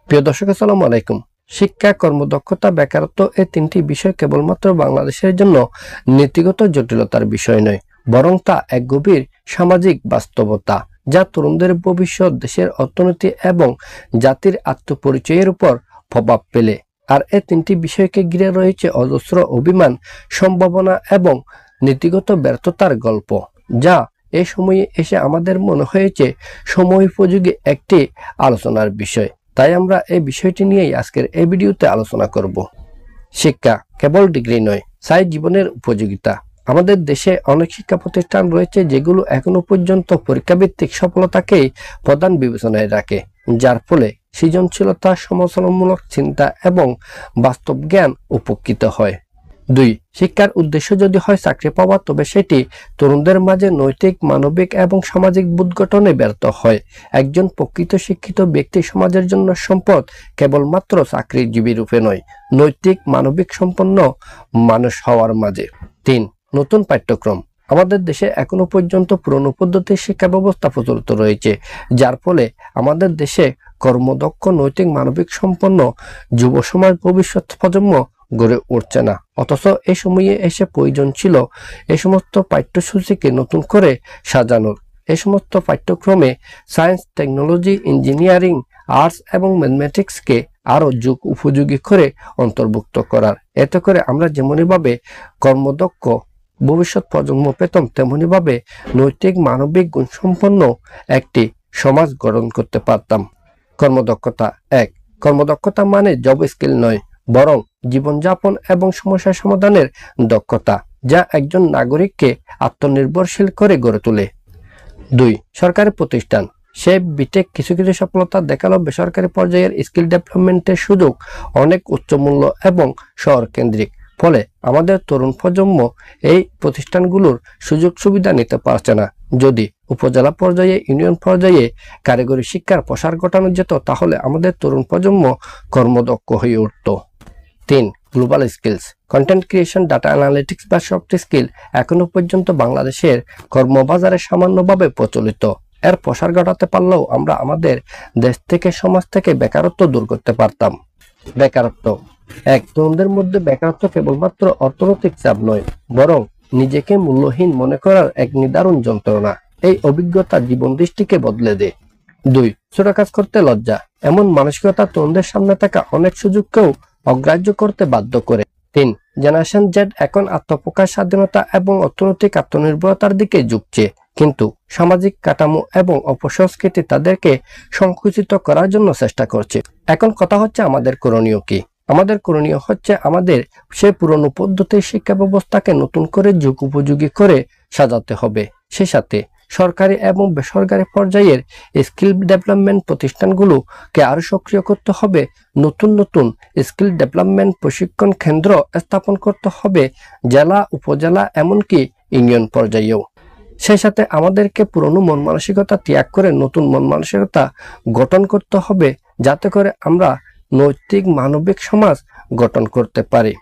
প্রিয় দর্শক, আসসালামু আলাইকুম। শিক্ষা, কর্মদক্ষতা, বেকারত্ব এই তিনটি বিষয় কেবলমাত্র বাংলাদেশের জন্য নীতিগত জটিলতার বিষয় নয়, বরং তা এক গভীর সামাজিক বাস্তবতা যা তরুণদের ভবিষ্যৎ, দেশের অর্থনীতি এবং জাতির আত্মপরিচয়ের উপর প্রভাব ফেলে। আর এই তিনটি বিষয়কে ঘিরে রয়েছে অজস্র অভিমান, সম্ভাবনা এবং নীতিগত ব্যর্থতার গল্প, যা এই সময়ে এসে আমাদের মনে হয়েছে সময়োপযোগী একটি আলোচনার বিষয়। তাই আমরা এই বিষয়টি নিয়েই আজকের এই ভিডিওতে আলোচনা করব। শিক্ষা কেবল ডিগ্রি নয়, চাই জীবনের উপযোগিতা। আমাদের দেশে অনেক শিক্ষা প্রতিষ্ঠান রয়েছে যেগুলো এখনো পর্যন্ত পরীক্ষাভিত্তিক সফলতাকেই প্রধান বিবেচনায় রাখে, যার ফলে সৃজনশীলতা, সমালোচনামূলক চিন্তা এবং বাস্তব জ্ঞান উপকৃত হয়। 2. শিক্ষার উদ্দেশ্য যদি হয় চাকরি পাওয়া, তবে সেটি তরুণদের মাঝে নৈতিক, মানবিক এবং সামাজিক বোধ গঠনে ব্যর্থ হয়। একজন প্রকৃত শিক্ষিত ব্যক্তি সমাজের জন্য সম্পদ, কেবলমাত্র চাকরিজীবী রূপে নয়, নৈতিক, মানবিক সম্পন্ন মানুষ হওয়ার মাঝে। 3. নতুন পাঠ্যক্রম। আমাদের দেশে এখনো পর্যন্ত পুরনো পদ্ধতির শিক্ষা ব্যবস্থা প্রচলিত রয়েছে, যার ফলে আমাদের দেশে কর্মদক্ষ, নৈতিক, মানবিক সম্পন্ন যুব সমাজ, ভবিষ্যৎ প্রজন্ম গড়ে উঠছে না। অথচ এই সময়ে এসে প্রয়োজন ছিল এই সমস্ত পাঠ্যসূচিকে নতুন করে সাজানোর। এই সমস্ত পাঠ্যক্রমে সায়েন্স, টেকনোলজি, ইঞ্জিনিয়ারিং, আর্টস এবং ম্যাথমেটিক্সকে আরো যুগ উপযোগী করে অন্তর্ভুক্ত করার। এতে করে আমরা যেমনইভাবে কর্মদক্ষ ভবিষ্যৎ প্রজন্ম পেতাম, তেমনিভাবে নৈতিক, মানবিক গুণসম্পন্ন একটি সমাজ গঠন করতে পারতাম। কর্মদক্ষতা। 1. কর্মদক্ষতা মানে জব স্কিল নয়, বরং জীবনযাপন এবং সমস্যা সমাধানের দক্ষতা, যা একজন নাগরিককে আত্মনির্ভরশীল করে গড়ে তোলে। 2. সরকারি প্রতিষ্ঠান। সে বিটেক কিছু কিছু সফলতা দেখালো, বেসরকারি পর্যায়ের স্কিল ডেভেলপমেন্টের সুযোগ অনেক উচ্চমূল্য এবং শহর কেন্দ্রিক। ফলে আমাদের তরুণ প্রজন্ম এই প্রতিষ্ঠানগুলোর সুযোগ সুবিধা নিতে পারছে না। যদি উপজেলা পর্যায়ে, ইউনিয়ন পর্যায়ে কারিগরি শিক্ষার প্রসার ঘটানো যেত, তাহলে আমাদের তরুণ প্রজন্ম কর্মদক্ষ হয়ে উঠত। 3. Global skills. Content creation, data analytics বা সফট স্কিল এখনো পর্যন্ত বাংলাদেশের কর্মবাজারে সামান্যভাবে প্রচলিত। এর প্রসার ঘটাতে পারলেও আমরা আমাদের দেশ থেকে, সমাজ থেকে বেকারত্ব দূর করতে পারতাম। বেকারত্ব। 1. তরুণদের মধ্যে বেকারত্ব কেবলমাত্র অর্থনৈতিক চাপ নয়, বরং নিজেকে মূল্যহীন মনে করার এক নিদারুণ যন্ত্রণা। এই অভিজ্ঞতা জীবন দৃষ্টিকে বদলে দেয়। 2. ছোট কাজ করতে লজ্জা। এমন মানসিকতা তরুণদের সামনে থাকা অনেক সুযোগকেও অগ্রাহ্য করতে বাধ্য করে। 3. জেনারেশন জেড এখন আত্মপ্রকাশ, স্বাধীনতা এবং অর্থনৈতিক আত্মনির্ভরতার দিকে ঝুঁকছে, কিন্তু সামাজিক কাঠামো এবং অপসংস্কৃতি তাদেরকে সংকুচিত করার জন্য চেষ্টা করছে। এখন কথা হচ্ছে, আমাদের করণীয় কি? আমাদের করণীয় হচ্ছে আমাদের সেই পুরনো পদ্ধতির শিক্ষা ব্যবস্থাকে নতুন করে যুগ উপযোগী করে সাজাতে হবে। সে সাথে সরকারি এবং বেসরকারি পর্যায়ের স্কিল ডেভেলপমেন্ট প্রতিষ্ঠানগুলোকে আরো সক্রিয় করতে হবে। নতুন নতুন স্কিল ডেভেলপমেন্ট প্রশিক্ষণ কেন্দ্র স্থাপন করতে হবে, জেলা, উপজেলা, এমনকি ইউনিয়ন পর্যায়েও। সেই সাথে আমাদেরকে পুরনো মন মানসিকতা ত্যাগ করে নতুন মন মানসিকতা গঠন করতে হবে, যাতে করে আমরা নৈতিক, মানবিক সমাজ গঠন করতে পারি।